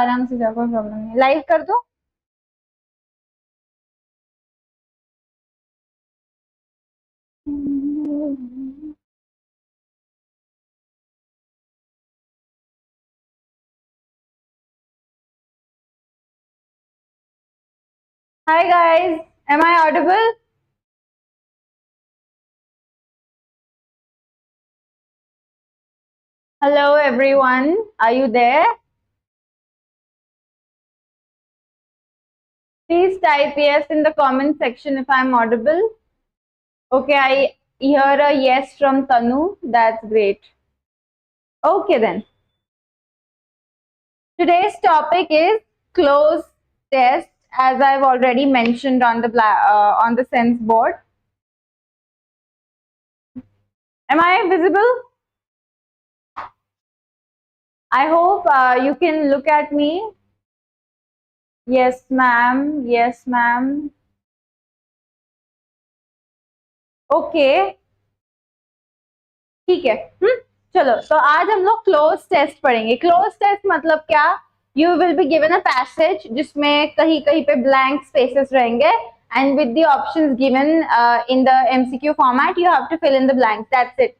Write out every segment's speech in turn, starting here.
आराम से जाओ, कोई प्रॉब्लम नहीं। लाइव कर दो। Hi guys, am I audible? Hello everyone, are you there? Please type yes in the comment section if I'm audible. Okay, I hear a yes from Tanu. That's great. Okay then. Today's topic is close test, as I've already mentioned on the sense board. Am I visible? I hope you can look at me. Yes, ma'am. Yes, ma'am. Okay. ठीक है। चलो, तो आज हम लोग cloze test पढ़ेंगे। Cloze test मतलब क्या? You will be given a passage जिसमें कहीं कहीं पे ब्लैंक स्पेसेस रहेंगे and with the options given in the MCQ format, you have to fill in the blanks. That's it.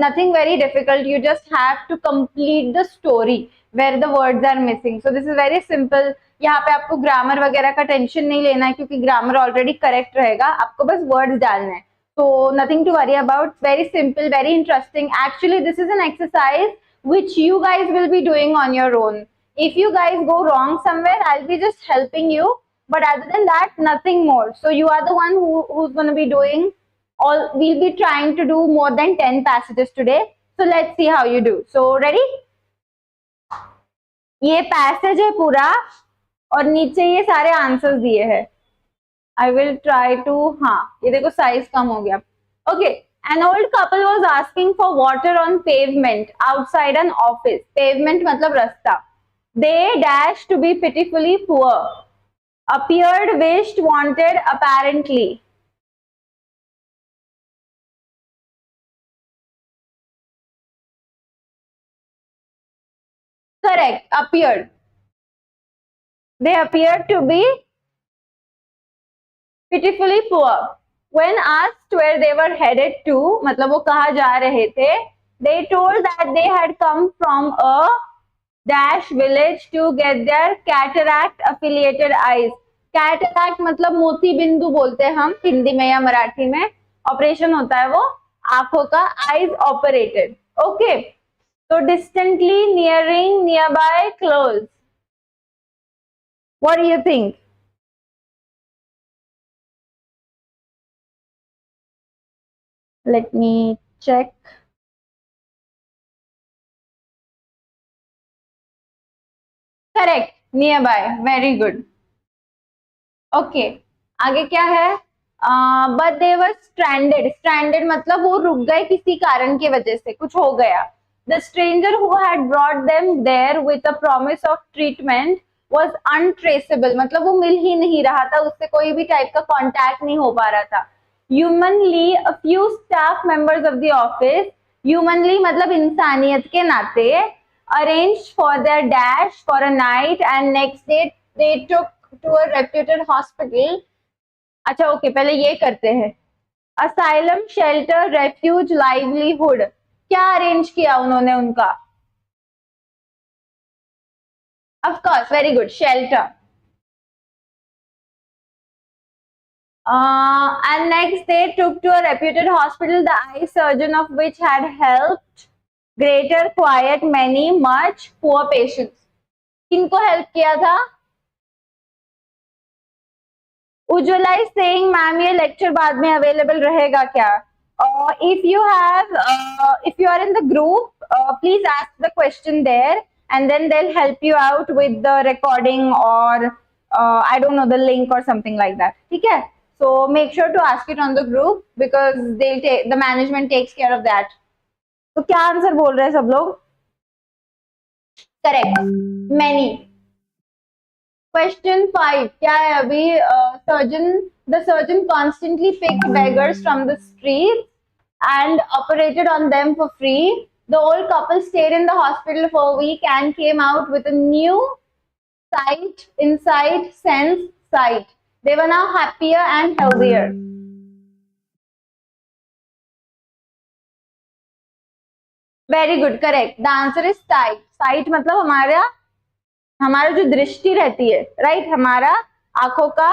Nothing very difficult. You just have to complete the story where the words are missing. So this is very simple. यहाँ पे आपको grammar वगैरह का tension नहीं लेना है क्योंकि grammar already correct रहेगा, आपको बस वर्ड्स डालना है. So nothing to worry about. Very simple, very interesting. Actually, this is an exercise which you guys will be doing on your own. If you guys go wrong somewhere, I'll be just helping you. But other than that, nothing more. So you are the one who's going to be doing all. We'll be trying to do more than 10 passages today. So let's see how you do. So ready? ये passage है पूरा और नीचे ये सारे answers दिए हैं. I will try to, हाँ, ये देखो साइज कम हो गया. Okay, an old couple was asking for water on pavement outside an office. Pavement मतलब रास्ता. They dash to be pitifully poor. Appeared, wished, wanted, apparently. Correct, appeared. They appeared to be pitifully poor. When asked where they were headed to, मतलब वो कहाँ जा रहे थे, they told that they had come from a dash village to get their cataract affiliated eyes. Cataract मतलब मोती बिंदु बोलते हैं हम हिंदी में या मराठी में. ऑपरेशन होता है वो आंखों का, eyes operated. Okay, so distantly, nearing, nearby, close. What do you think? Let me check. Correct, nearby. Very good. Okay, आगे क्या है? But they were stranded. Stranded मतलब वो रुक गए किसी कारण की वजह से, कुछ हो गया. The stranger who had brought them there with a promise of treatment was untraceable. मतलब वो मिल ही नहीं रहा था, उससे कोई भी टाइप का कांटेक्ट नहीं हो पा रहा था. Humanly, a few staff members of the office, humanly मतलब इंसानियत के नाते, arranged for their dash for a night and next day they took to a reputed hospital. अच्छा ओके, पहले ये करते हैं. Asylum, shelter, refuge, livelihood. क्या अरेंज किया उन्होंने उनका? Of course, very good, shelter. And next they took to a reputed hospital, the eye surgeon of which had helped greater quiet many much poor patients. किनको help किया था? Ujjwala is saying ma'am ये lecture बाद में available रहेगा क्या? If you are in the group, please ask the question there and then they'll help you out with the recording or I don't know, the link or something like that. ठीक है? So make sure to ask it on the group because the management takes care of that. तो क्या answer बोल रहे हैं सब लोग? Correct, many. Question 5 क्या है अभी? The surgeon constantly picked beggars from the streets and operated on them for free. The old couple stayed in the hospital for a week and came out with a new sight, insight, sense, sight. They were now happier and healthier. Very good, correct. The answer is sight. Sight मतलब हमारा जो दृष्टि रहती है, right, हमारा आंखों का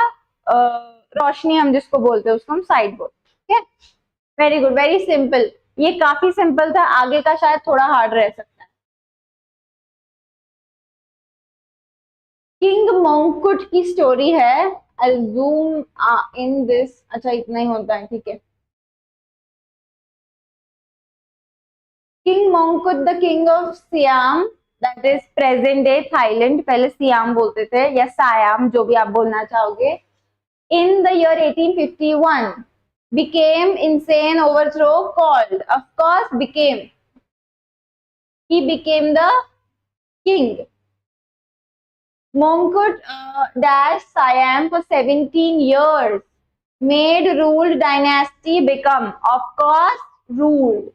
रोशनी हम जिसको बोलते हैं उसको हम साइट बोलते हैं. Very good, very simple. ये काफी सिंपल था, आगे का शायद थोड़ा हार्ड रह सकता है. किंग मोंकुट की स्टोरी है. I zoom in this. अच्छा, इतना ही होता है, ठीक है. King Mongkut the king of Siam, that is present day Thailand. पहले सियाम बोलते थे या सायाम, जो भी आप बोलना चाहोगे. In the year 1851, became insane overthrow called, of course, became. He became the king. Mongkut dash Siam for 17 years. Made ruled dynasty become, of course, ruled.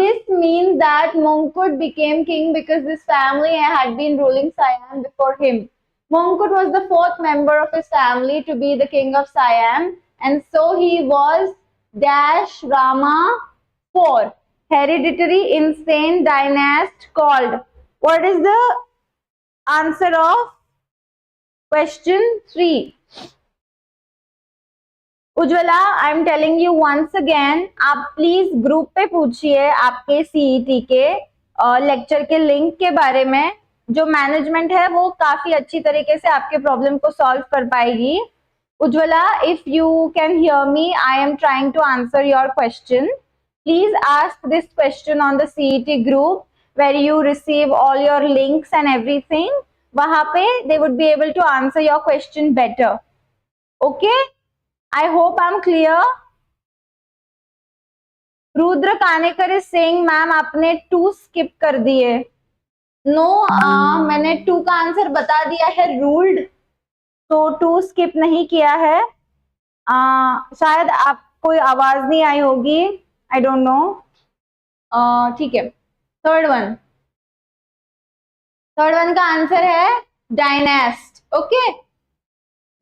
This means that Mongkut became king because this family had been ruling Siam before him. Mongkut was the fourth member of his family to be the king of Siam, and so he was dash Rama IV, hereditary insane dynasty called. What is the answer of question 3? Ujjwala, I am telling you once again, आप please group पे पूछिए आपके CET के lecture के link के बारे में. जो मैनेजमेंट है वो काफी अच्छी तरीके से आपके प्रॉब्लम को सॉल्व कर पाएगी. Ujjwala, if you can hear me, I am trying to answer your question. Please ask this question on the CET group where you receive all your links and everything. वहां पे they would be able to answer your question better. Okay, I hope I'm clear. Rudra Kanekar is saying, ma'am आपने 2 skip कर दिए. No, मैंने 2 का answer बता दिया है, रूल्ड, तो 2 स्किप नहीं किया है. शायद आपको आवाज नहीं आई होगी, आई डोंट नो. ठीक है. थर्ड वन का आंसर है डायनेस्ट. ओके,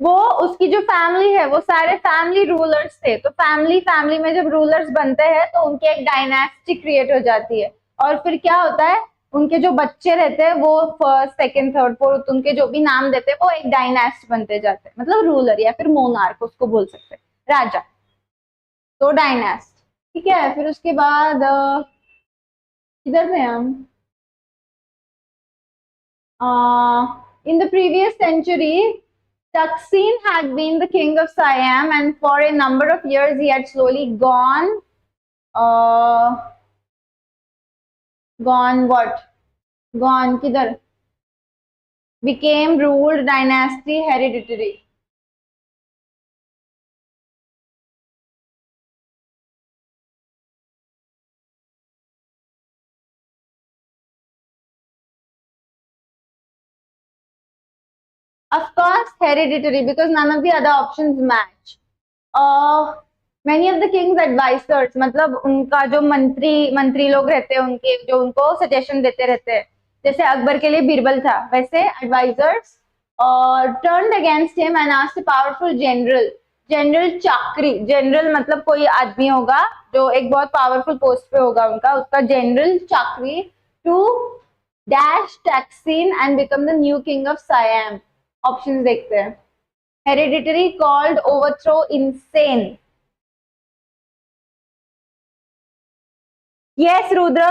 वो उसकी जो फैमिली है वो सारे फैमिली रूलर्स थे. तो फैमिली में जब रूलर्स बनते हैं तो उनकी एक डायनेस्टी क्रिएट हो जाती है. और फिर क्या होता है, उनके जो बच्चे रहते हैं वो फर्स्ट, सेकंड, थर्ड, फोर्थ, उनके जो भी नाम देते हैं वो एक डायनेस्ट बनते जाते हैं. मतलब रूलर या फिर मोनार्क उसको बोल सकते हैं, राजा. तो डायनेस्ट, ठीक है. फिर उसके बाद किधर थे हम? In the previous century, Taksin had been the king of Siam, and for a number of years he had slowly gone kidhar? Became ruled dynasty hereditary. Of course, hereditary, because none of the other options match. Many of the king's advisors, मतलब उनका जो मंत्री लोग रहते हैं, उनके जो उनको सजेशन देते रहते हैं, जैसे अकबर के लिए बीरबल था, वैसे advisers turned against him and asked a powerful general Chakri. General मतलब कोई आदमी होगा जो एक बहुत पावरफुल पोस्ट पे होगा उनका, उसका general Chakri, to dash Taksin and become the new king of Siam. Options देखते हैं. Hereditary, called, overthrow, insane. Yes Rudra,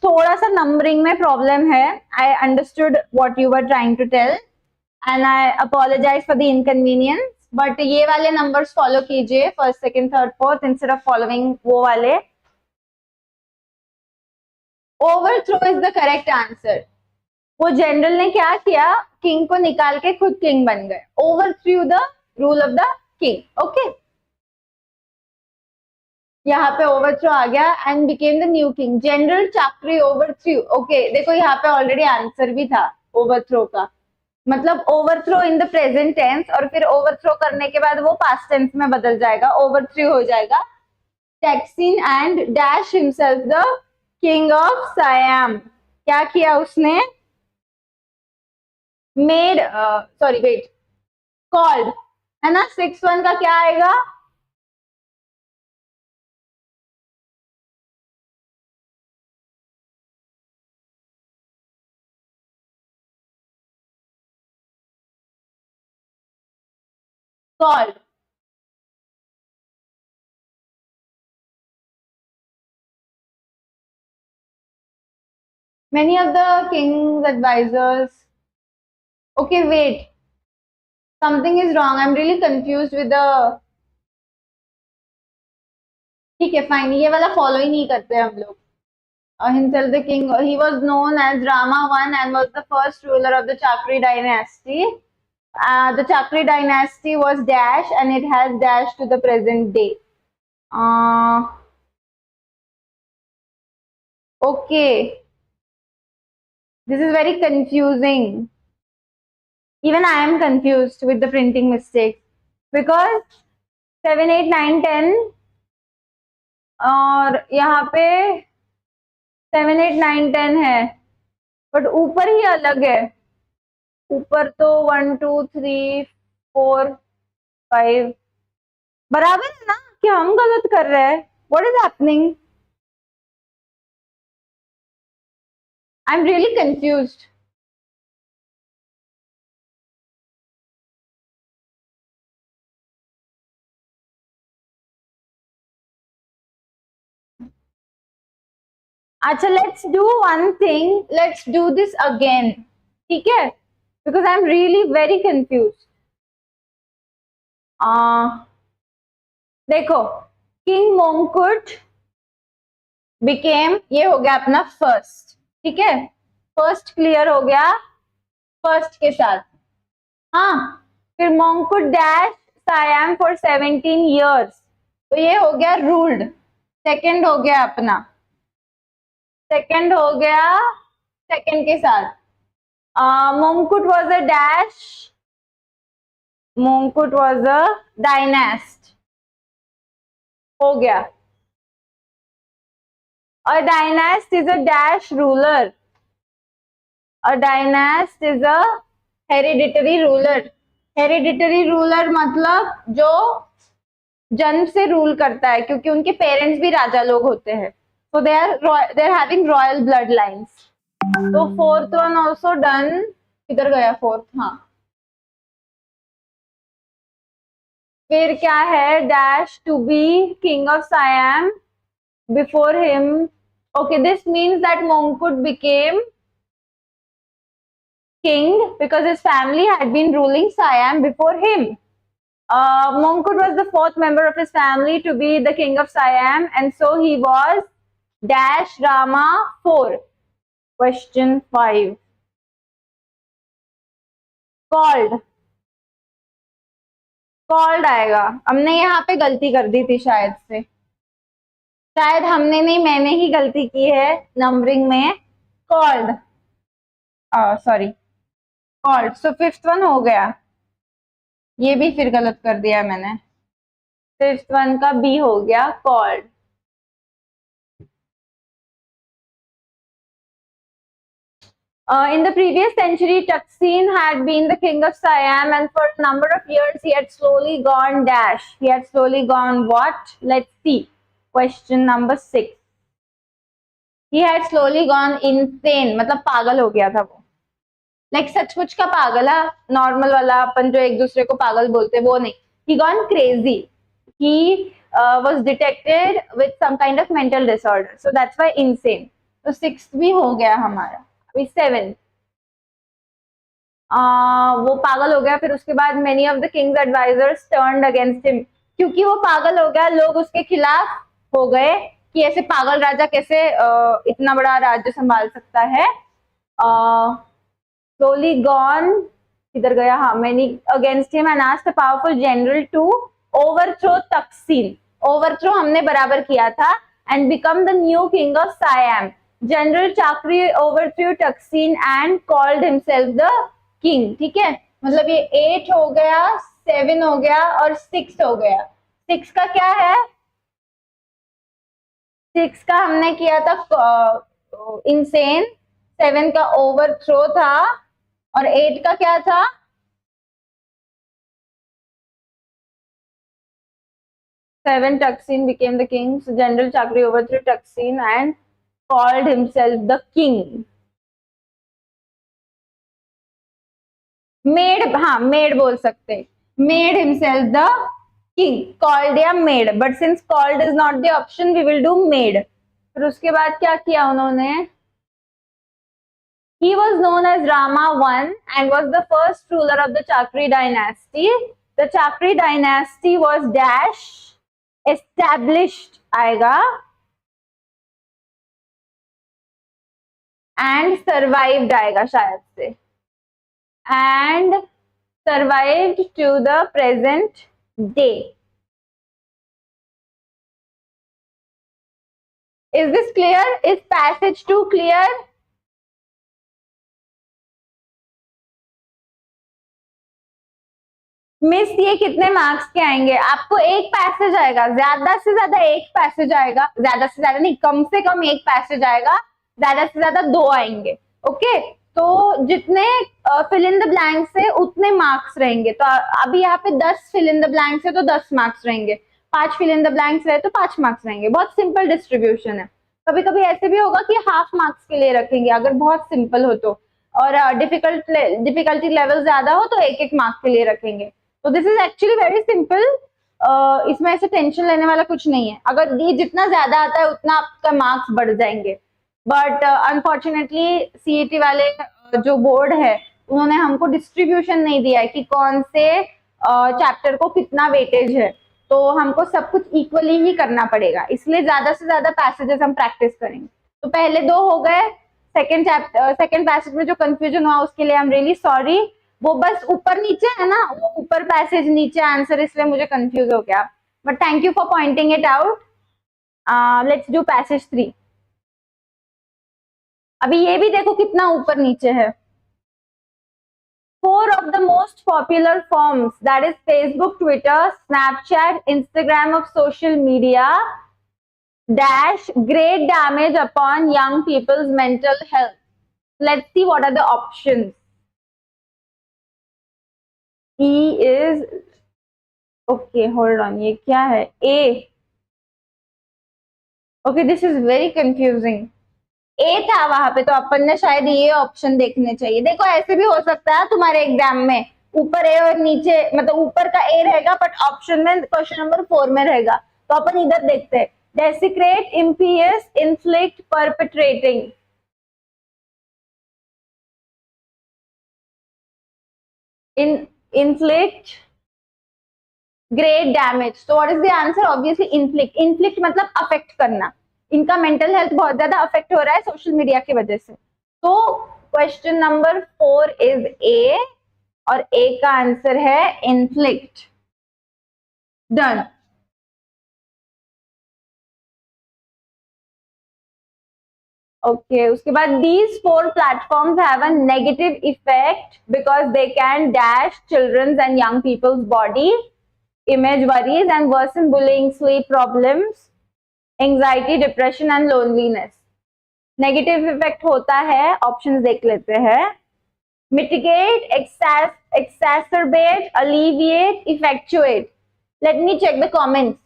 थोड़ा सा नंबरिंग में प्रॉब्लम है. I understood what you were trying to tell and I apologise for the inconvenience, but ये वाले numbers follow कीजिए, first, second, third, fourth, instead of following वो वाले. Overthrow is the correct answer. वो general ने क्या किया, किंग को निकाल के खुद किंग बन गए. Overthrew the rule of the king. Okay, यहाँ पे ओवरथ्रो आ गया and became the new king. General Chakri overthrew. Okay, देखो यहाँ पे ऑलरेडी आंसर भी था ओवरथ्रो का. मतलब overthrow in the present tense, और फिर ओवरथ्रो करने के बाद वो पास्ट टेंस में बदल जाएगा, ओवरथ्रू हो जाएगा. Taksin and dash himself the king of Siam. क्या किया उसने? मेड, सॉरी वेट, कॉल्ड है ना, 6-1 का क्या आएगा? Called. Many of the king's advisors. Okay, wait. Something is wrong. I'm really confused with the. ठीक है, फाइन, ये वाला फॉलो ही नहीं करते हम लोग. Himself the king. He was known as Rama I and was the first ruler of the Chakri dynasty. The Chakri dynasty was dash and it has dash to the present day. Okay. This is very confusing. Even I am confused with the printing mistakes because 7, 8, 9, 10 और यहाँ पे 7, 8, 9, 10 है, but ऊपर ही अलग है. ऊपर तो 1, 2, 3, 4, 5 बराबर है ना, कि हम गलत कर रहे हैं? What is happening? I am really confused. अच्छा, let's do one thing, let's do this again, ठीक है? Because I am really very confuse. देखो, किंग मोंकुट बिकेम, ये हो गया अपना फर्स्ट, ठीक है? फर्स्ट क्लियर हो गया फर्स्ट के साथ. हाँ, फिर मोंकुट डैश सायाम फॉर 17 years, तो ये हो गया रूल्ड. सेकंड हो गया अपना, सेकंड हो गया सेकंड के साथ. Mongkut was a dash, Mongkut was a dynast, हो गया. A dynast is a dash ruler. A dynast is a hereditary ruler. Hereditary ruler मतलब जो जन्म से रूल करता है, क्योंकि उनके पेरेंट्स भी राजा लोग होते हैं. So they are having royal bloodlines. तो फोर्थ वन also done. किधर गया फोर्थ? हाँ, फिर क्या है? Dash to be king of Siam before him. Okay, this means that Mongkut became king because his family had been ruling Siam before him. Mongkut was the fourth member of his family to be the king of Siam, and so he was dash Rama 4. Question 5. Called. Called आएगा. हमने यहाँ पे गलती कर दी थी शायद से. शायद हमने नहीं, मैंने ही गलती की है नंबरिंग में. Called. Sorry, called. So fifth one हो गया. ये भी फिर गलत कर दिया मैंने. फिफ्थ वन का बी हो गया called. In the previous century, Taksin had been the king of Siam, and for a number of years he had slowly gone dash. He had slowly gone what? Let's see. Question number 6. He had slowly gone insane. मतलब पागल हो गया था वो. Like सचमुच का पागल है, नॉर्मल वाला अपन जो एक दूसरे को पागल बोलते हैं वो नहीं. He gone crazy. He was detected with some kind of mental disorder. So that's why insane. तो 6 भी हो गया हमारा. अभी 7. वो पागल हो गया. फिर उसके बाद many of the king's advisors turned against him. क्योंकि वो पागल हो गया, लोग उसके खिलाफ हो गए कि ऐसे पागल राजा कैसे इतना बड़ा राज्य संभाल सकता है. slowly gone, किधर गया? हाँ, many against him and asked a powerful general to overthrow Taksin. Overthrow हमने बराबर किया था. And become the new king of Siam. General Chakri overthrew Taksin and called himself the king. ठीक है, मतलब ये 8 हो गया, 7 हो गया और 6 हो गया. 6 का क्या है? 6 का हमने किया था इंसेन. 7 का ओवरथ्रो था. और 8 का क्या था? Seven, Taksin became the king. So General Chakri overthrew Taksin and called himself the king. Made, हाँ made बोल सकते. Made himself the king. Called या made. But since called is not the option, we will do made. फिर उसके बाद क्या किया उन्होंने? He was known as Rama I and was the first ruler of the Chakri dynasty. The Chakri dynasty was dash established आएगा and survived आएगा शायद से and survived to the present day. Is this clear? Is passage 2 clear? Miss ये कितने marks के आएंगे? आपको एक पैसेज आएगा, ज्यादा से ज्यादा एक पैसेज आएगा, ज्यादा से ज्यादा नहीं, कम से कम एक पैसेज आएगा, ज्यादा से ज्यादा 2 आएंगे. ओके, तो जितने फिल इन द ब्लैंक्स है उतने मार्क्स रहेंगे. तो अभी यहाँ पे 10 फिल इन द ब्लैंक्स है तो 10 मार्क्स रहेंगे, 5 फिल इन द ब्लैंक्स है तो 5 मार्क्स रहेंगे. बहुत सिंपल डिस्ट्रीब्यूशन है. कभी कभी ऐसे भी होगा कि हाफ मार्क्स के लिए रखेंगे अगर बहुत सिंपल हो तो, और डिफिकल्टी लेवल ज्यादा हो तो एक एक मार्क्स के लिए रखेंगे. तो this is actually very simple. इसमें ऐसे टेंशन लेने वाला कुछ नहीं है. अगर ये जितना ज्यादा आता है उतना आपका मार्क्स बढ़ जाएंगे. बट अनफॉर्चुनेटली सीईटी वाले जो बोर्ड है उन्होंने हमको डिस्ट्रीब्यूशन नहीं दिया है कि कौन से चैप्टर को कितना वेटेज है. तो हमको सब कुछ इक्वली ही करना पड़ेगा, इसलिए ज्यादा से ज्यादा पैसेजेस हम प्रैक्टिस करेंगे. तो पहले 2 हो गए. सेकेंड पैसेज में जो कंफ्यूजन हुआ उसके लिए आई एम रियली सॉरी. वो बस ऊपर नीचे है ना, वो ऊपर पैसेज नीचे आंसर, इसलिए मुझे कंफ्यूज हो गया. But thank you for pointing it out. Let's do passage 3. अभी ये भी देखो कितना ऊपर नीचे है. 4 of the most popular forms, that is Facebook, Twitter, Snapchat, Instagram of social media dash great damage upon young people's mental health. Let's see what are the options. E is okay, hold on, ये क्या है? A. Okay, this is very confusing. A था वहां पे, तो अपन ने शायद ये ऑप्शन देखने चाहिए. देखो ऐसे भी हो सकता है तुम्हारे एग्जाम में, ऊपर A और नीचे, मतलब ऊपर का A रहेगा बट ऑप्शन में क्वेश्चन नंबर 4 में रहेगा. तो अपन इधर देखते हैं. Desecrate, impious, inflict, perpetrating. Inflict great damage. तो what is the answer? Obviously inflict. Inflict मतलब अफेक्ट करना. इनका मेंटल हेल्थ बहुत ज्यादा अफेक्ट हो रहा है सोशल मीडिया की वजह से. तो क्वेश्चन नंबर 4 इज ए और ए का आंसर है इन्फ्लिक्ट. डन. ओके, उसके बाद these 4 platforms have a negative effect because they can dash children's and young people's body image worries and worsen bullying, sleep problems, anxiety, depression and loneliness. Negative effect होता है, options देख लेते हैं. mitigate, exacerbate, alleviate, effectuate. Let me check the comments.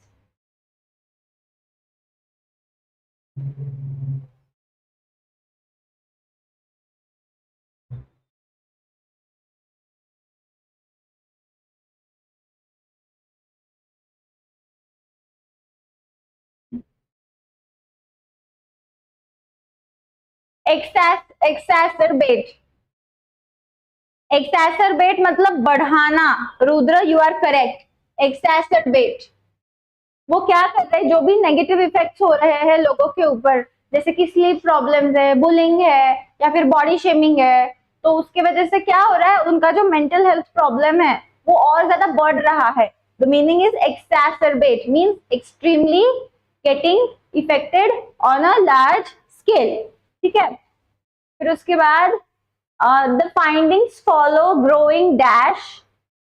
exacerbate. exacerbate मतलब बढ़ाना. Rudra, you are correct. exacerbate वो क्या कर रहे हैं, जो भी नेगेटिव इफेक्ट्स हो रहे हैं लोगों के ऊपर, जैसे कि स्लीप प्रॉब्लम्स है, बुलिंग है या फिर बॉडी शेमिंग है, तो उसके वजह से क्या हो रहा है, उनका जो मेंटल हेल्थ प्रॉब्लम है वो और ज्यादा बढ़ रहा है. The meaning is exacerbate means extremely getting affected on a large scale. ठीक है. फिर उसके बाद the findings follow growing dash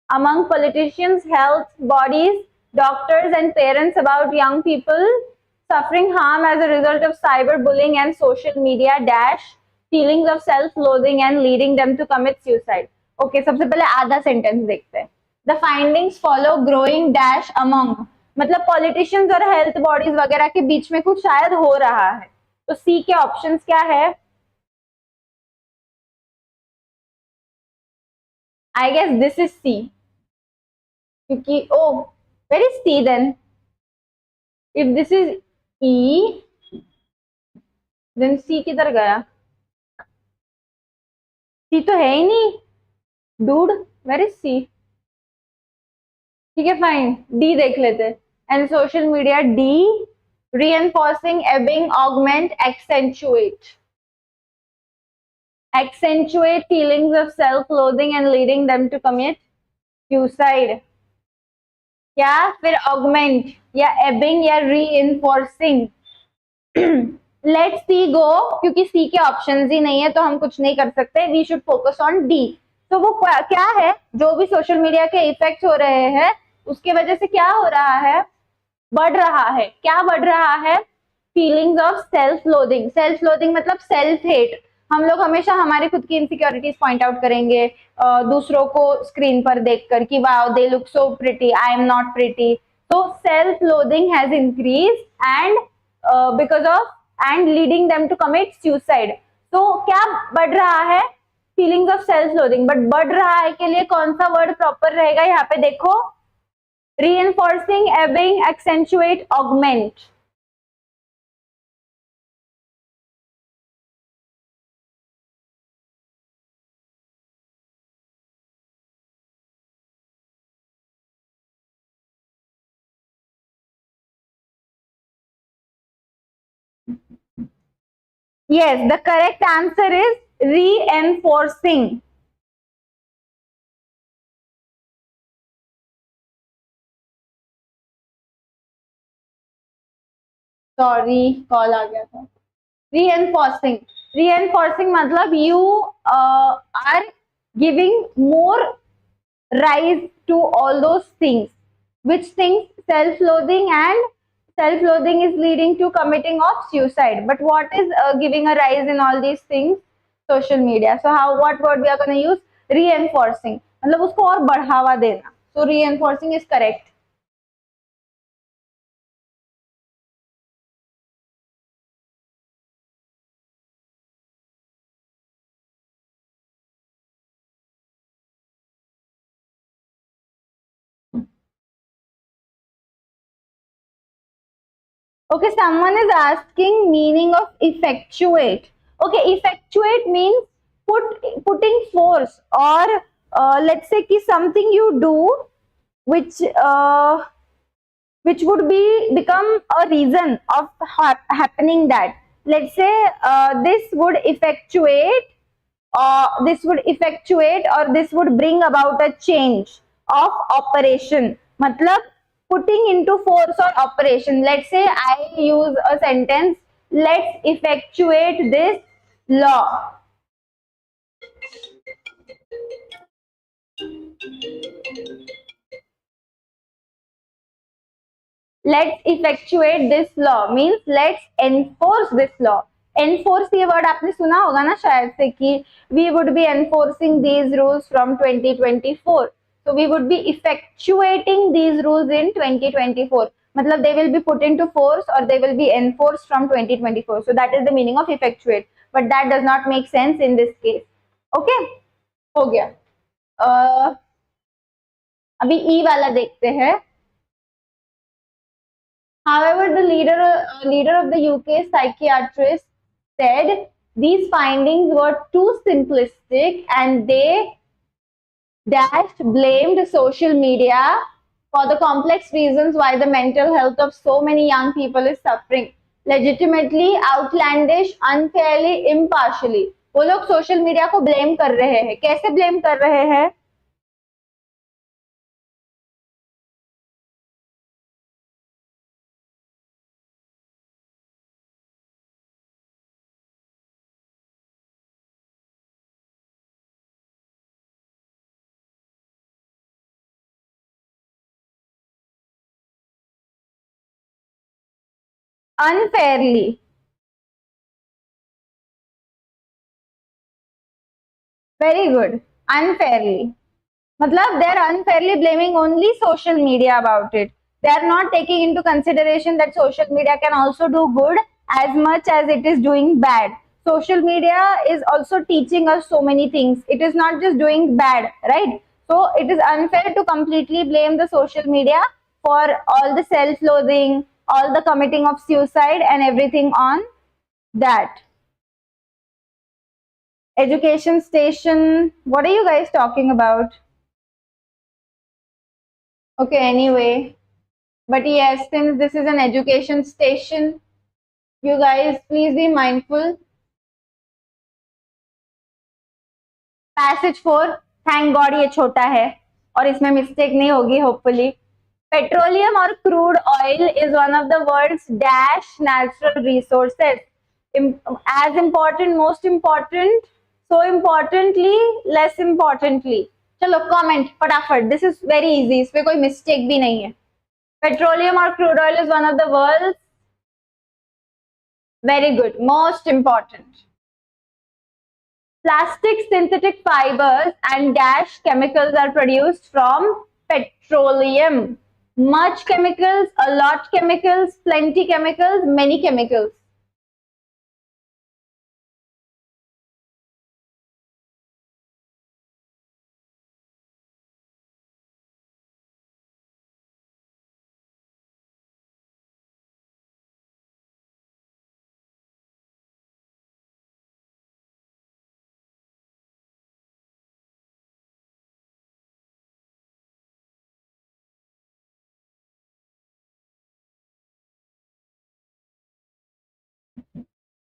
among politicians, health bodies, doctors and parents about young people suffering harm as a result of cyberbullying and social media dash feelings of self-loathing and leading them to commit suicide. Okay, सबसे पहले आधा sentence देखते हैं. The findings follow growing dash among, मतलब politicians और health bodies वगैरह के बीच में कुछ शायद हो रहा है. तो सी के ऑप्शंस क्या है? I guess this is C, क्योंकि oh where is C then? If this is E then C किधर गया? सी तो है ही नहीं डूड, वेर इज सी? ठीक है फाइन, डी देख लेते. And social media D, reinforcing, ebbing, augment, accentuate feelings of self-loathing and leading them to commit suicide. क्या फिर augment या ebbing या reinforcing? लेट सी गो, क्योंकि सी के ऑप्शंस ही नहीं है तो हम कुछ नहीं कर सकते. We should focus on the. तो वो क्या है? जो भी सोशल मीडिया के इफेक्ट्स हो रहे हैं उसके वजह से क्या हो रहा है? बढ़ रहा है. क्या बढ़ रहा है? Feelings of self loathing. Self loathing मतलब सेल्फ हेट. हम लोग हमेशा हमारी खुद की इनसिक्योरिटीज पॉइंट आउट करेंगे दूसरों को स्क्रीन पर देखकर कि wow they look so pretty, I am not pretty. तो self loathing has increase and because of and leading them to commit suicide. तो क्या बढ़ रहा है? Feelings of self loathing. But बढ़ रहा है के लिए कौन सा वर्ड प्रॉपर रहेगा? यहाँ पे देखो, reinforcing, ebbing, accentuate, augment. Yes, the correct answer is reinforcing. Sorry call आ गया था. reinforcing, reinforcing मतलब you are giving more rise to all those things. Which things? Self-loathing, and self-loathing is leading to committing of suicide. But what is giving a rise in all these things? Social media. So how, what word we are going to use? Reinforcing. मतलब उसको और बढ़ावा देना. So reinforcing is correct. Okay, someone is asking meaning of effectuate. Okay, effectuate means putting force, or let's say कि something you do which would become a reason of happening that. Let's say this would effectuate, or this would bring about a change of operation. मतलब putting into force or operation. Let's say I use a sentence, let's effectuate this law. Let's effectuate this law means let's enforce this law. Enforce ये word आपने सुना होगा ना शायद से कि we would be enforcing these rules from 2024. So we would be effectuating these rules in 2024. मतलब they will be put into force or they will be enforced from 2024. So that is the meaning of effectuate. But that does not make sense in this case. Okay? हो गया. अभी ई वाला देखते हैं. However, the leader of the UK psychiatrist said these findings were too simplistic and they blamed social media for the complex reasons why the mental health of so many young people is suffering. Legitimately, outlandish, unfairly, impartially. वो लोग social media को blame कर रहे हैं. कैसे blame कर रहे हैं? Unfairly. Very good. Unfairly. Matlab, they are unfairly blaming only social media about it. They are not taking into consideration that social media can also do good as much as it is doing bad. Social media is also teaching us so many things. It is not just doing bad, right? So it is unfair to completely blame the social media for all the self-loathing, all the committing of suicide and everything on that. Education station. What are you guys talking about? Okay, anyway. But yes, since this is an education station, you guys please be mindful. Passage 4, thank God ये छोटा है और इसमें mistake नहीं होगी hopefully. Petroleum or crude oil is one of the world's dash natural resources. As important, most important, so importantly, less importantly. चलो comment फटाफट. This is very easy. इसमें कोई mistake भी नहीं है. Petroleum or crude oil is one of the world's very good, most important. Plastic, synthetic fibers and dash chemicals are produced from petroleum. Much chemicals, a lot chemicals, plenty chemicals, many chemicals.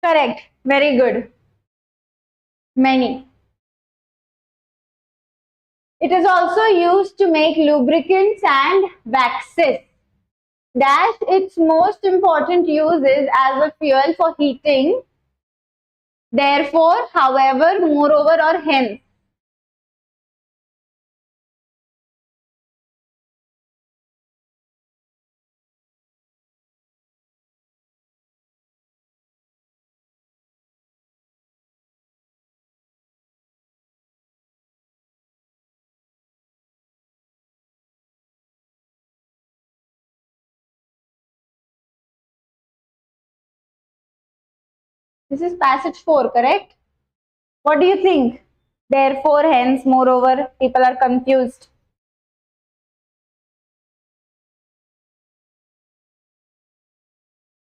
Correct. Very good. Many. It is also used to make lubricants and waxes. Dash, its most important use is as a fuel for heating. Therefore, however, moreover, or hence. This is passage 4, correct? What do you think? Therefore, hence, moreover, people are confused.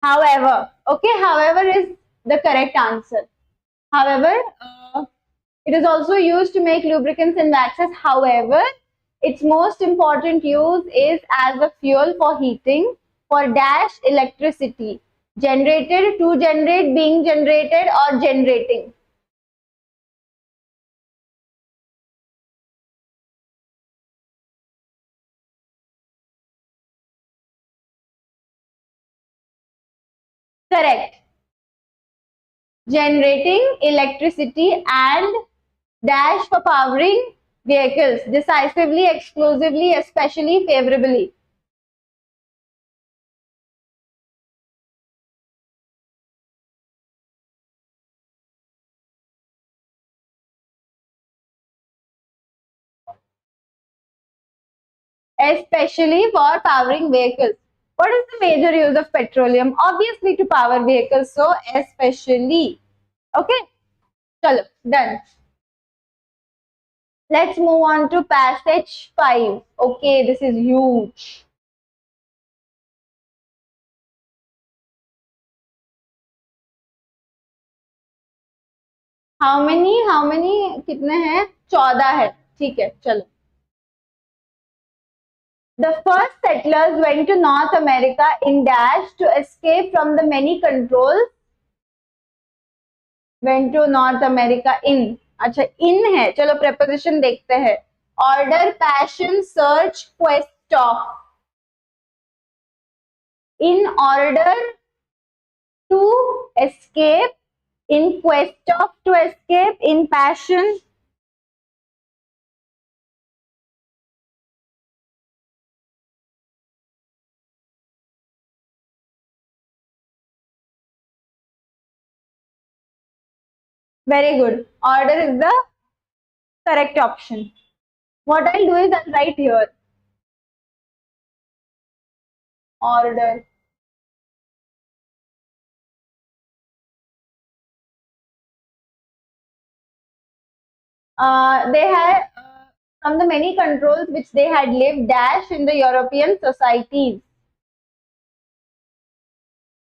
However, okay, however is the correct answer. However, it is also used to make lubricants and waxes. However, its most important use is as a fuel for heating, for dash electricity, generated, to generate, being generated, or generating. Correct. Generating electricity and dash for powering vehicles decisively, exclusively, especially, favorably. Especially for powering vehicles. What is the major use of petroleum? Obviously to power vehicles, so especially. Okay, chalo, done. Let's move on to passage 5. Okay, this is huge. How many कितने हैं? 14 है. ठीक है, चलो. The first settlers went to North America in dash to escape from the many controls. Went to North America in. अच्छा in है, चलो preposition देखते हैं. Order, passion, search, quest of. In order to escape, in quest of to escape, in passion. Very good. Order is the correct option. What I'll do is I'll write here order. They had from the many controls which they had lived dash in the European societies.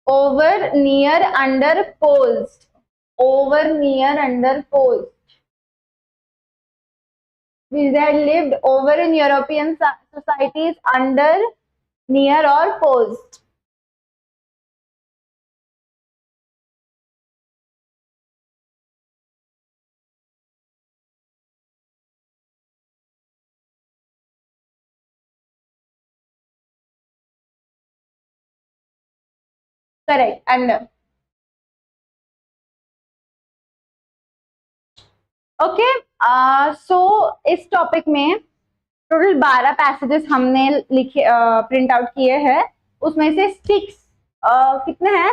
Over, near, under, posed. Over, near, under, posed. Which they had lived over in European societies, under, near, or posed. Correct, under. Okay so इस topic में total 12 passages हमने लिखे print out किए हैं, उसमें से 6 कितने हैं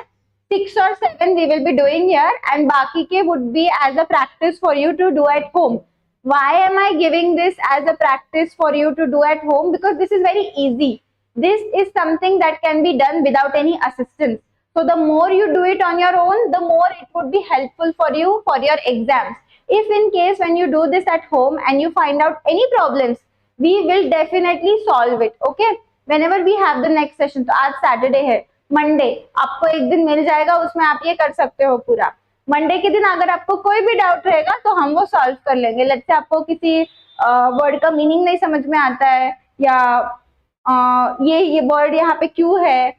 6 और 7 we will be doing here and बाकी के would be as a practice for you to do at home. Why am I giving this as a practice for you to do at home? Because this is very easy. This is something that can be done without any assistance. So the more you do it on your own, the more it would be helpful for you for your exams. If in case when you do this at home and you find out any problems, we will definitely solve it. Okay, whenever we have the next session. तो आज Saturday है, Monday आपको एक दिन मिल जाएगा, उसमें आप ये कर सकते हो पूरा. मंडे के दिन अगर आपको कोई भी डाउट रहेगा तो हम वो सॉल्व कर लेंगे. लेट्स से आपको किसी वर्ड का मीनिंग नहीं समझ में आता है, या ये वर्ड यहाँ पे क्यों है,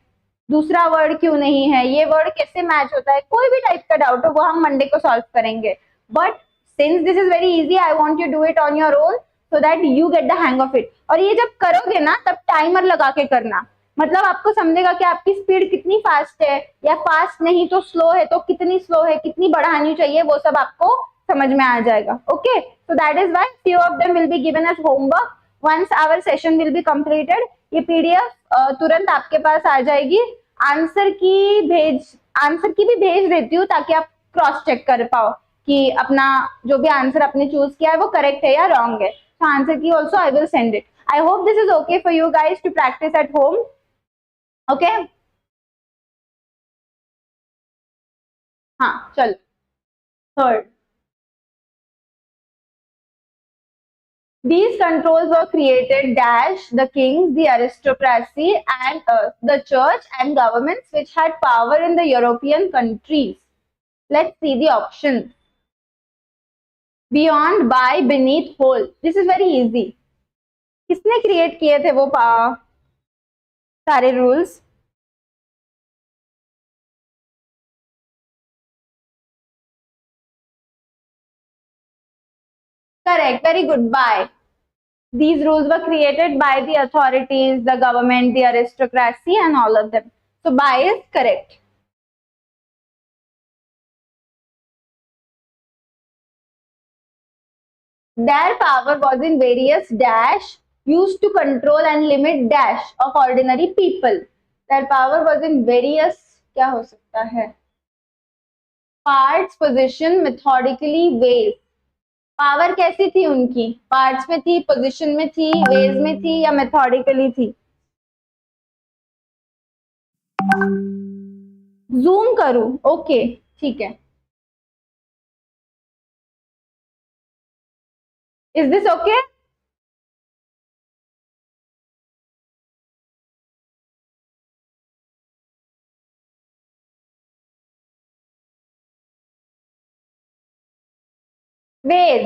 दूसरा वर्ड क्यों नहीं है, ये वर्ड कैसे मैच होता है, कोई भी टाइप का डाउट हो वो हम मंडे को सॉल्व करेंगे. But since this is very easy, I want you do it on your own so that you get the hang of it. और ये जब करोगे ना तब टाइमर लगा के करना, मतलब आपको समझेगा कि आपकी स्पीड कितनी फास्ट है, या फास्ट नहीं तो स्लो है, तो कितनी स्लो है, कितनी बढ़ानी चाहिए, वो सब आपको समझ में आ जाएगा. Okay, so that is why few of them will be given as homework once our session will be completed. ये पीडीएफ तुरंत आपके पास आ जाएगी. आंसर की भी भेज देती हूँ ताकि आप क्रॉस चेक कर पाओ कि अपना जो भी आंसर आपने चूज किया है वो करेक्ट है या रॉन्ग है. तो answer key also I will send it. I hope this is okay for you guys to practice at home. Okay, हाँ चलो. Third, these controls were created dash the kings, the aristocracy, and the church and governments which had power in the European countries. Let's see the options. Beyond, by, beneath, whole. This is very easy. किसने create किए थे वो सारे rules? Correct, very good. By. These rules were created by the authorities, the government, the aristocracy, and all of them. So by is correct. Their power was in various dash used to control and limit dash of ordinary people. Their power was in various, क्या हो सकता है? Parts, position, methodically, ways. Power कैसी थी उनकी? Parts में थी, position में थी, वेज में थी, या मेथोडिकली थी? जूम करूं? ओके, ठीक है. Is this okay? Wage.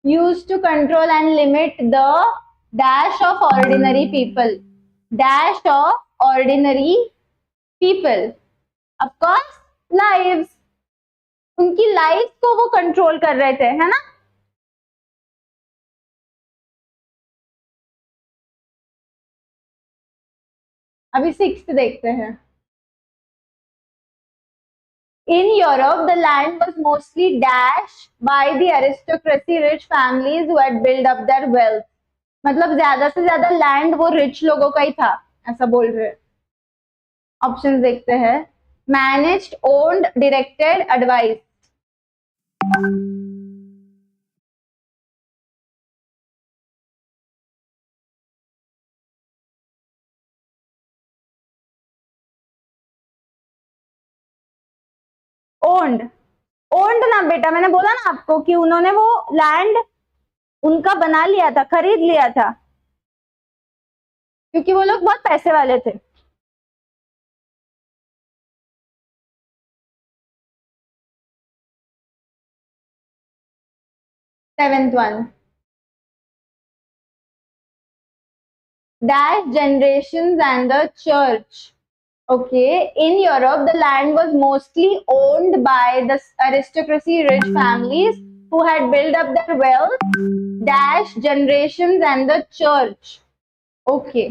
Used to control and limit the dash of ordinary people. Dash of ordinary people. Of course, lives. उनकी लाइफ को वो कंट्रोल कर रहे थे, है ना? अभी 6th देखते हैं. In Europe, the land was mostly dashed by the aristocracy, rich families who had built up their wealth. मतलब ज्यादा से ज्यादा लैंड वो रिच लोगों का ही था, ऐसा बोल रहे हैं। ऑप्शंस देखते हैं। Managed, owned, directed, advice. Owned. Owned ना बेटा, मैंने बोला ना आपको कि उन्होंने वो लैंड उनका बना लिया था, खरीद लिया था, क्योंकि वो लोग बहुत पैसे वाले थे। Seventh one, dash generations and the church. Okay, in Europe, the land was mostly owned by the aristocracy, rich families who had built up their wealth, dash generations and the church. Okay,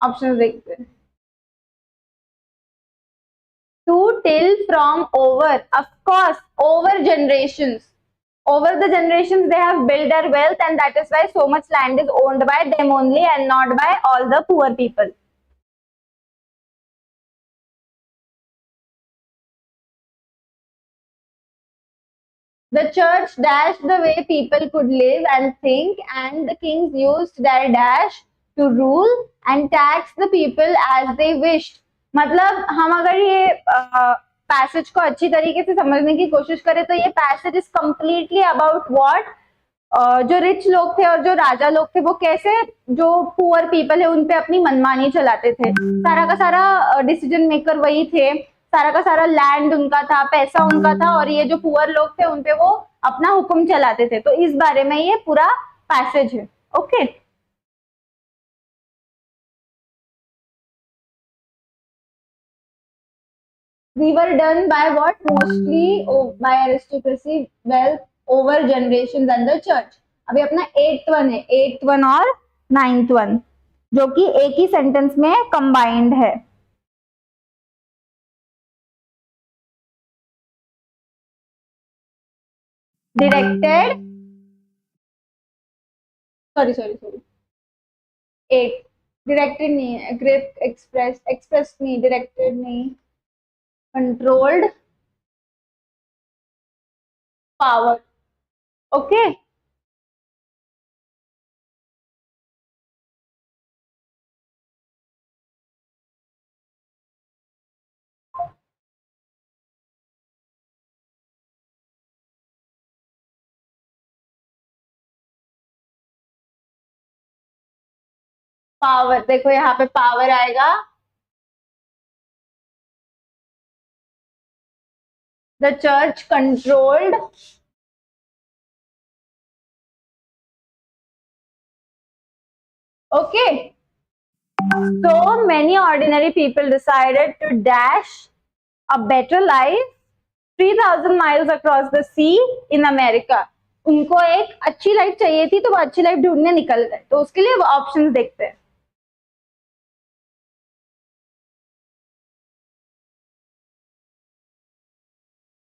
options देखते हैं. To, till, from, over. Of course, over generations. Over the generations, they have built their wealth, and that is why so much land is owned by them only and not by all the poor people. The church dashed the way people could live and think, and the kings used their dash to rule and tax the people as they wished. मतलब हम अगर ये passage को अच्छी तरीके से समझने की कोशिश करें तो ये passage is completely about what जो रिच लोग थे और जो राजा लोग थे वो कैसे जो पुअर पीपल है उन पे अपनी मनमानी चलाते थे। सारा का सारा डिसीजन मेकर वही थे, सारा का सारा लैंड उनका था, पैसा उनका था, और ये जो पुअर लोग थे उन पे वो अपना हुक्म चलाते थे। तो इस बारे में ये पूरा पैसेज है। Okay, we were done by what? Mostly by aristocracy, wealth over generations and the church. अभी अपना 8th वन है, 8th वन और 9th वन जो कि एक ही सेंटेंस में कंबाइंड है। डायरेक्टेड, सॉरी 8 डायरेक्टेड नहीं है, एक्सप्रेस नहीं, डायरेक्टेड नहीं, कंट्रोल्ड, पावर। ओके, पावर देखो यहाँ पे पावर आएगा। The church controlled, okay, so many ordinary people decided to dash a better life 3000 miles across the sea in America. उनको एक अच्छी लाइफ चाहिए थी तो वो अच्छी लाइफ ढूंढने निकल गए। तो उसके लिए वो ऑप्शंस देखते हैं।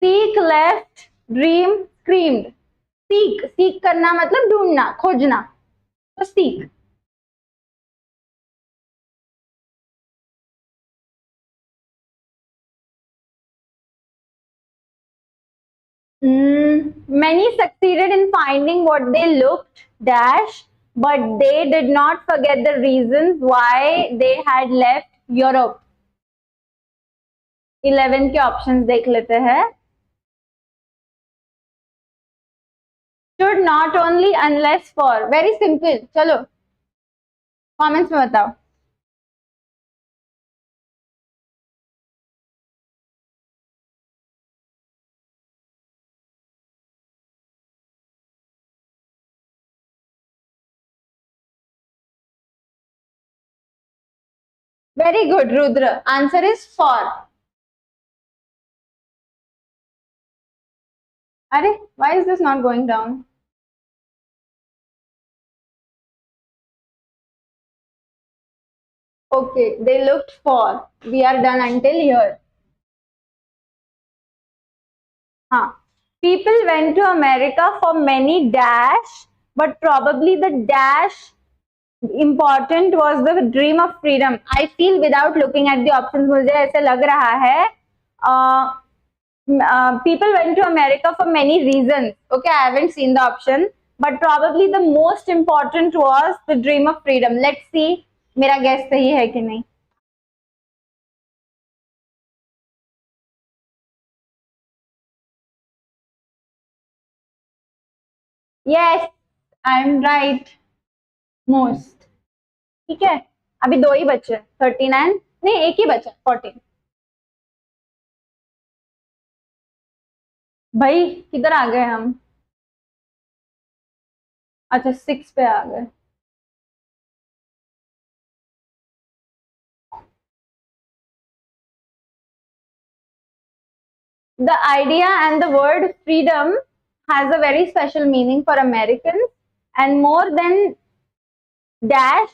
Seek, left, dream, screamed. Seek, seek करना मतलब ढूंढना, खोजना, तो seek. Many succeeded in finding what they looked dash, but they did not forget the reasons why they had left Europe. 11 के ऑप्शंस देख लेते हैं। Should, not only, unless, for. Very simple. चलो कमेंट्स में बताओ। Very good, Rudra. Answer is for. अरे, why is this not going down? Okay, they looked for. We are done until here. हाँ, people went to America for many dash, but probably the dash important was the dream of freedom. I feel without looking at the options, मुझे ऐसे लग रहा है people went to America for many reasons. Okay, I haven't seen the option, but probably the most important was the dream of freedom. Let's see मेरा guess सही है कि नहीं. Yes, I'm right. Most. ठीक है, अभी दो ही बचे, 39 नहीं एक ही बचा 14. भाई किधर आ गए हम? अच्छा 6 पे आ गए. The idea and the word freedom has a very special meaning for Americans, and more than dash,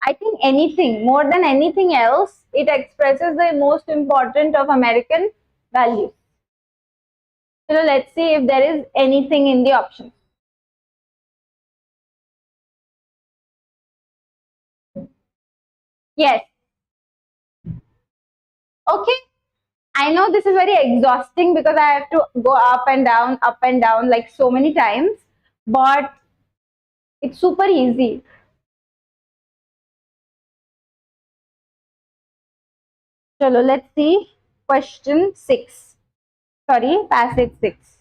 I think anything, more than anything else, it expresses the most important of American values. So let's see if there is anything in the option. Yes. Okay. I know this is very exhausting because I have to go up and down like so many times, but it's super easy. Chalo, let's see question 6. Sorry, passage 6.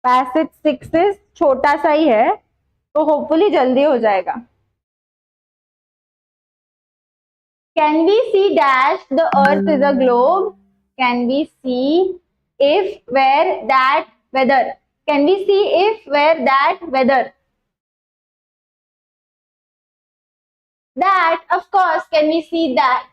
Passage 6 is छोटा सा ही है, तो hopefully जल्दी हो जाएगा. Can we see dash the earth is a globe? Can we see if where that whether? Can we see if where that whether? That, of course, can we see that?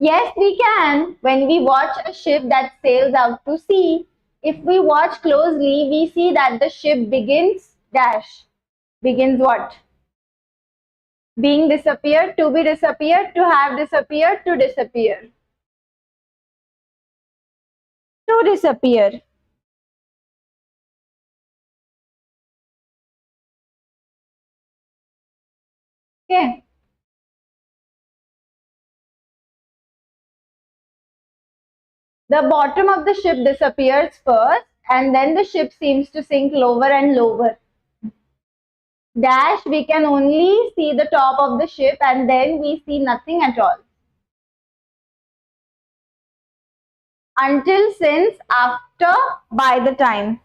Yes, we can. When we watch a ship that sails out to sea, if we watch closely, we see that the ship begins dash. Begins what? Being disappeared, to be disappeared, to have disappeared, to disappear. To disappear. Okay. The bottom of the ship disappears first, and then the ship seems to sink lower and lower. Dash, we can only see the top of the ship, and then we see nothing at all. Until, since, after, by the time.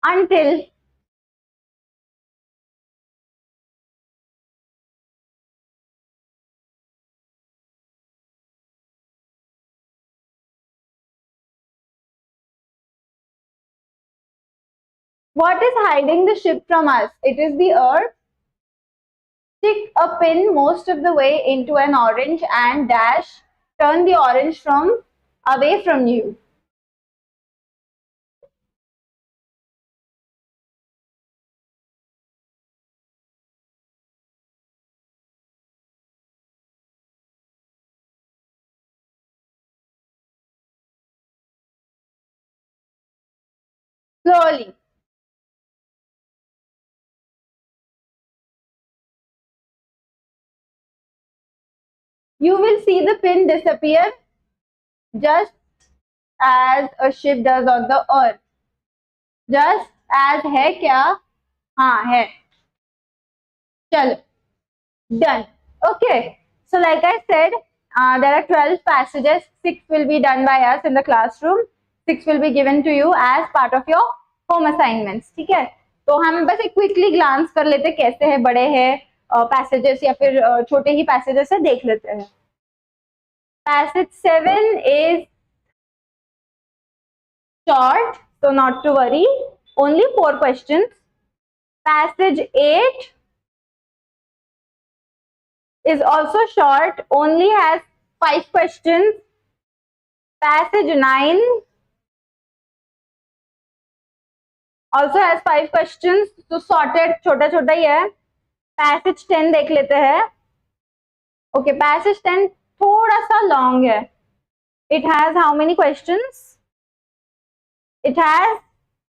Until. What is hiding the ship from us? It is the earth. Stick a pin most of the way into an orange and dash. Turn the orange from away from you. Slowly. You will see the pin disappear just as a ship does on the earth. Just as है क्या? हाँ है. चलो. Done. Okay. So like I said, there are 12 passages. 6 will be done by us in the classroom. 6 will be given to you as part of your home assignments. ठीक है? तो हम बस एक क्विकली ग्लांस कर लेते कैसे है, बड़े हैं पैसेजेस या फिर छोटे ही पैसेजेस है, देख लेते हैं. Passage 7 is short, so not to worry. Only 4 questions. Passage 8 is also short, only has 5 questions. Passage 9 also has 5 questions, so sorted, छोटा छोटा ही है. पैसेज 10 देख लेते हैं। ओके, पैसेज 10 थोड़ा सा लॉन्ग है। It has how many questions? It has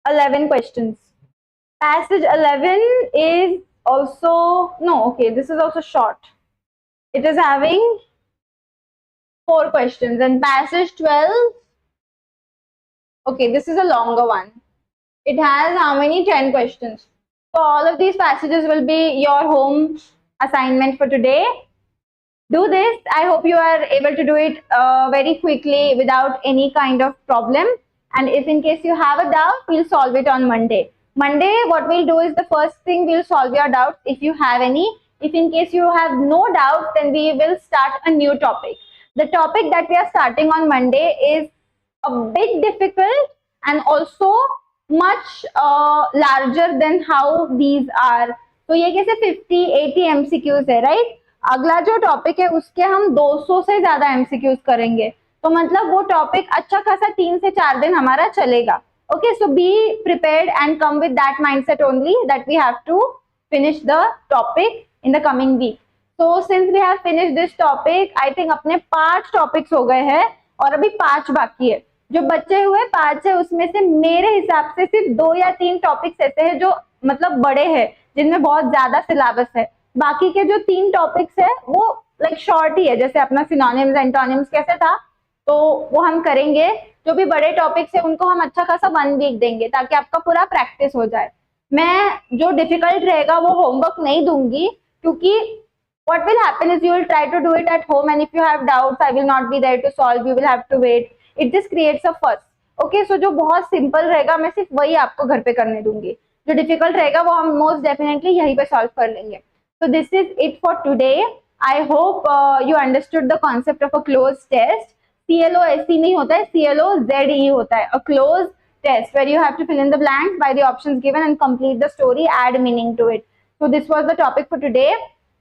11 questions. Passage 11 is also, no, okay, this is also short. It is having 4 questions. And passage 12, okay, this is a longer one. It has how many? 10 questions. So all of these passages will be your home assignment for today. Do this. I hope you are able to do it very quickly without any kind of problem. And if in case you have a doubt, we'll solve it on Monday. Monday, what we'll do is the first thing we'll solve your doubts if you have any. If in case you have no doubt, then we will start a new topic. The topic that we are starting on Monday is a bit difficult and also much larger than how these are. तो ये कैसे 50-80 MCQs है, right? अगला जो topic है उसके हम 200 से ज्यादा MCQs करेंगे, तो मतलब वो टॉपिक अच्छा खासा 3 से 4 दिन हमारा चलेगा. Okay, so be prepared and come with that mindset only that we have to finish the topic in the coming week. So since we have finished this topic, I think अपने 5 topics हो गए हैं और अभी 5 बाकी है. जो बचे हुए 5 है उसमें से मेरे हिसाब से सिर्फ 2 या 3 टॉपिक्स ऐसे हैं जो मतलब बड़े हैं, जिनमें बहुत ज्यादा सिलेबस है. बाकी के जो 3 टॉपिक्स है वो लाइक शॉर्ट ही है, जैसे अपना सिनोनिम्स एंटोनिम्स कैसे था, तो वो हम करेंगे. जो भी बड़े टॉपिक्स है उनको हम अच्छा खासा 1 वीक देंगे ताकि आपका पूरा प्रैक्टिस हो जाए. मैं जो डिफिकल्ट रहेगा वो होमवर्क नहीं दूंगी, क्योंकि what will happen is you will try to do it at home and if you have doubts I will not be there to solve, you will have to wait. It just creates a fuss. Okay, so जो बहुत simple रहेगा मैं सिर्फ वही आपको घर पे करने दूंगी, जो डिफिकल्ट रहेगा वो हम मोस्ट डेफिनेटली यहीं पे सॉल्व कर लेंगे. So this is it for today. I hope you understood the concept of a closed test. CLOSE नहीं होता है, CLOZE होता है. A closed test where you have to fill in the blanks by the options given and complete the story, add meaning to it. So this was the topic for today.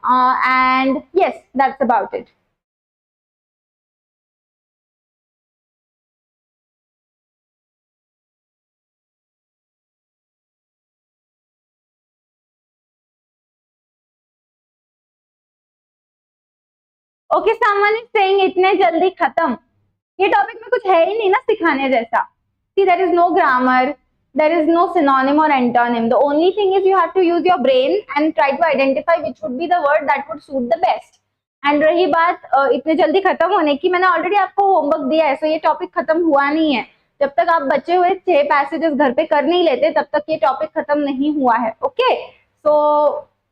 And yes, that's about it. Okay, someone is saying इतने जल्दी खत्म. ये topic में कुछ है ही नहीं ना सिखाने जैसा. See, there is no grammar, there is no synonym or antonym. The only thing is you have to use your brain and try to identify which would be the word that would suit the best. And रही बात इतने जल्दी खत्म होने की, मैंने already आपको homework दिया है, सो ये टॉपिक खत्म हुआ नहीं है. जब तक आप बचे हुए 6 पैसेजेस घर पे कर नहीं लेते तब तक ये टॉपिक खत्म नहीं हुआ है. Okay, so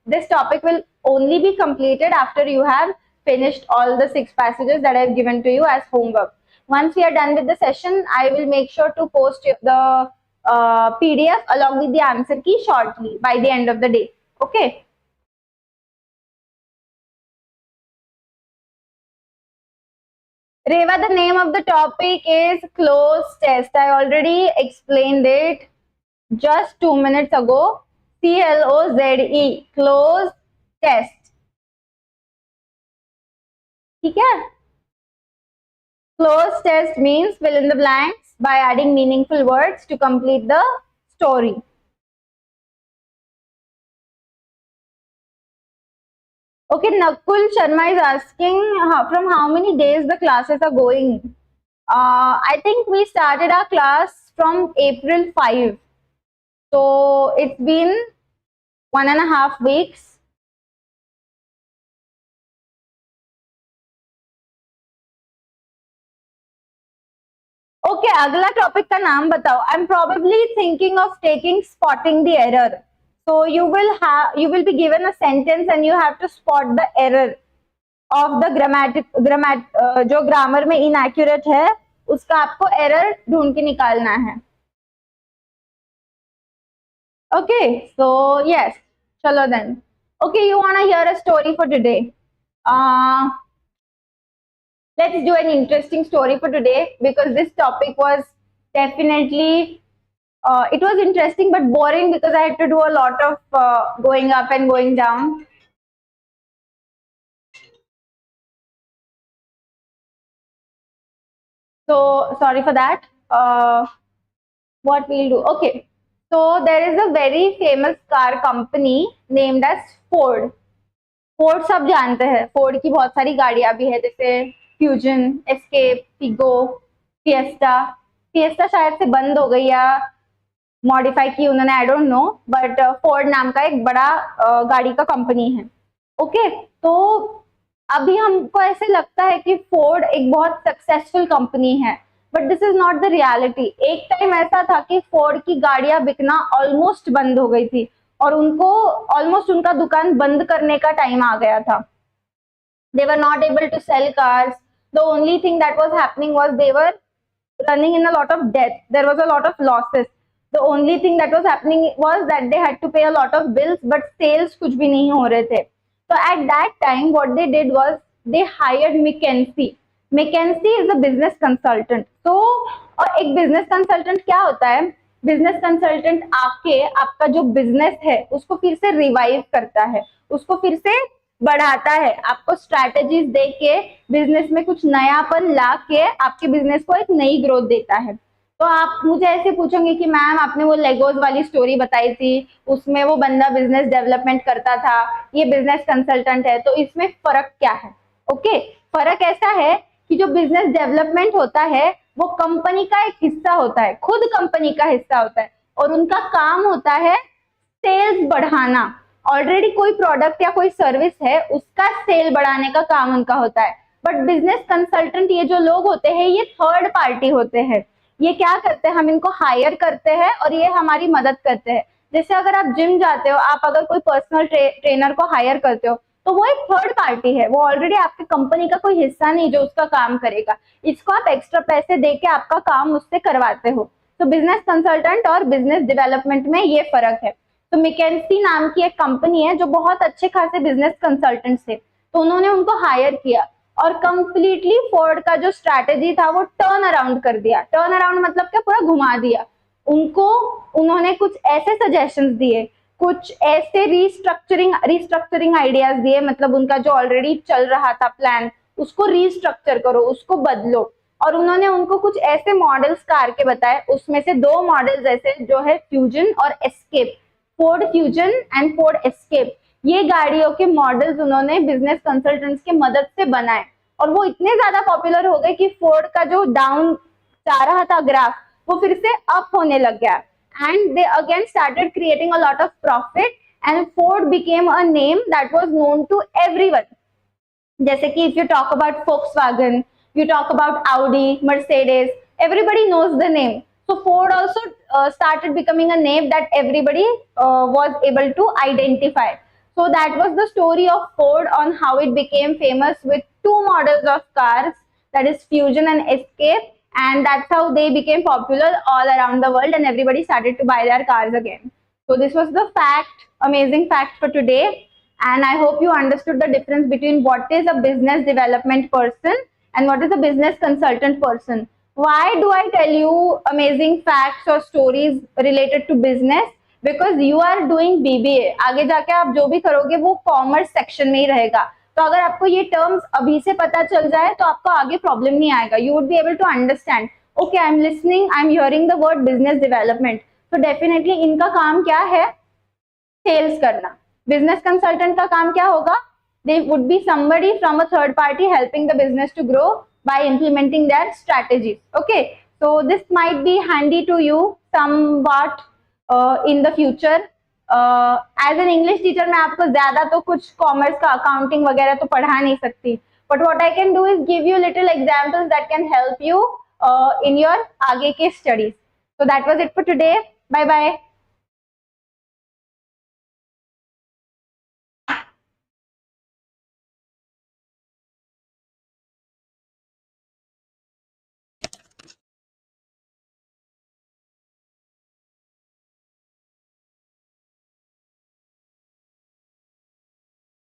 this topic will only be completed after you have finished all the 6 passages that I have given to you as homework. Once we are done with the session, I will make sure to post the PDF along with the answer key shortly by the end of the day. Okay. Reva, the name of the topic is closed test. I already explained it just 2 minutes ago. CLOZE, closed test. ठीक है. Closed test means fill in the blanks by adding meaningful words to complete the story. Okay, Nakul Sharma is asking from how many days the classes are going. I think we started our class from April 5. So it's been 1.5 weeks. Okay, अगला topic का नाम बताओ. I'm probably thinking of taking spotting the error. So you will be given a sentence and you have to spot the error of the जो grammar में inaccurate है उसका आपको error ढूंढ के निकालना है. Okay, so yes, चलो then. Okay, you wanna hear a story for today? Let's do an interesting story for today because this topic was definitely it was interesting but boring because I had to do a lot of going up and going down. So sorry for that. What we'll do? Okay, so there is a very famous car company named as Ford. Ford सब जानते हैं, Ford की बहुत सारी गाड़ियां भी है, जैसे fusion, escape, Figo, fiesta. Fiesta शायद से बंद हो गई या मॉडिफाई की उन्होंने, I don't know, but Ford नाम का एक बड़ा गाड़ी का कंपनी है। ओके, तो अभी हमको ऐसे लगता है कि फोर्ड एक बहुत सक्सेसफुल कंपनी है, but this is not the reality. एक टाइम ऐसा था कि फोर्ड की गाड़ियां बिकना ऑलमोस्ट बंद हो गई थी और उनको ऑलमोस्ट उनका दुकान बंद करने का टाइम आ गया था। They were not able to sell cars. The only thing that was happening was they were running in a lot of debt. There was a lot of losses. The only thing that was happening was that they had to pay a lot of bills, but sales कुछ भी नहीं हो रहे थे. So at that time, what they did was they hired McKinsey. McKinsey is a business consultant. So और एक business consultant क्या होता है? बिजनेस कंसल्टेंट आके आपका जो बिजनेस है उसको फिर से रिवाइव करता है, उसको फिर से बढ़ाता है, आपको स्ट्रैटेजीज दे के बिजनेस में कुछ नयापन ला के आपके बिजनेस को एक नई ग्रोथ देता है। तो आप मुझे ऐसे पूछोगे कि मैम आपने वो लेगोज वाली स्टोरी बताई थी, उसमें वो बंदा बिजनेस डेवलपमेंट करता था, ये बिजनेस कंसल्टेंट है, तो इसमें फर्क क्या है? ओके, फर्क ऐसा है कि जो बिजनेस डेवलपमेंट होता है वो कंपनी का एक हिस्सा होता है, खुद कंपनी का हिस्सा होता है, और उनका काम होता है सेल्स बढ़ाना। ऑलरेडी कोई प्रोडक्ट या कोई सर्विस है उसका सेल बढ़ाने का काम उनका होता है। बट बिजनेस कंसल्टेंट ये जो लोग होते हैं ये थर्ड पार्टी होते हैं। ये क्या करते हैं, हम इनको हायर करते हैं और ये हमारी मदद करते हैं। जैसे अगर आप जिम जाते हो, आप अगर कोई पर्सनल ट्रेनर को हायर करते हो तो वो एक थर्ड पार्टी है, वो ऑलरेडी आपकी कंपनी का कोई हिस्सा नहीं जो उसका काम करेगा, इसको आप एक्स्ट्रा पैसे देके आपका काम उससे करवाते हो। तो बिजनेस कंसल्टेंट और बिजनेस डेवलपमेंट में ये फर्क है। तो मैकेंसी नाम की एक कंपनी है जो बहुत अच्छे खासे बिजनेस कंसल्टेंट थे, तो उन्होंने उनको हायर किया और कंप्लीटली फोर्ड का जो स्ट्रैटेजी था वो टर्न अराउंड कर दिया। टर्न अराउंड मतलब क्या, पूरा घुमा दिया उनको। उन्होंने कुछ ऐसे सजेशंस दिए, कुछ ऐसे रिस्ट्रक्चरिंग आइडियाज दिए, मतलब उनका जो ऑलरेडी चल रहा था प्लान उसको रिस्ट्रक्चर करो, उसको बदलो। और उन्होंने उनको कुछ ऐसे मॉडल्स कार के बताए, उसमें से दो मॉडल्स ऐसे जो है फ्यूजन और escape, Ford fusion and Ford escape. ये गाड़ियों के मॉडल्स उन्होंने बिजनेस कंसल्टेंट्स की मदद से बनाए और वो इतने ज्यादा पॉपुलर हो गए कि फोर्ड का जो डाउन जा रहा था ग्राफ वो फिर से अप होने लग गया। And they again started creating a lot of profit and Ford became a name that was known to everyone. जैसे कि if you talk about Volkswagen, you talk about Audi, Mercedes, everybody knows the name. So Ford also started becoming a name that everybody was able to identify. So that was the story of Ford on how it became famous with two models of cars, that is Fusion and Escape. And that's how they became popular all around the world and everybody started to buy their cars again. So this was the fact, amazing fact for today. And I hope you understood the difference between what is a business development person and what is a business consultant person. Why do I tell you amazing facts or stories related to business? Because you are doing BBA. आगे जाके आप जो भी करोगे वो commerce section में ही रहेगा। तो अगर आपको ये टर्म्स अभी से पता चल जाए तो आपको आगे प्रॉब्लम नहीं आएगा। You would be able to understand, okay I am listening, I am hearing the word business development, तो डेफिनेटली इनका काम क्या है, सेल्स करना। बिजनेस कंसल्टेंट का काम क्या होगा, they would be somebody from a third party helping the business to grow by implementing their strategies. Okay, so this might be handy to you somewhat in the future. As an English teacher मैं आपको ज्यादा तो कुछ commerce का accounting वगैरह तो पढ़ा नहीं सकती, but what I can do is give you little examples that can help you in your आगे के studies. So that was it for today, bye bye.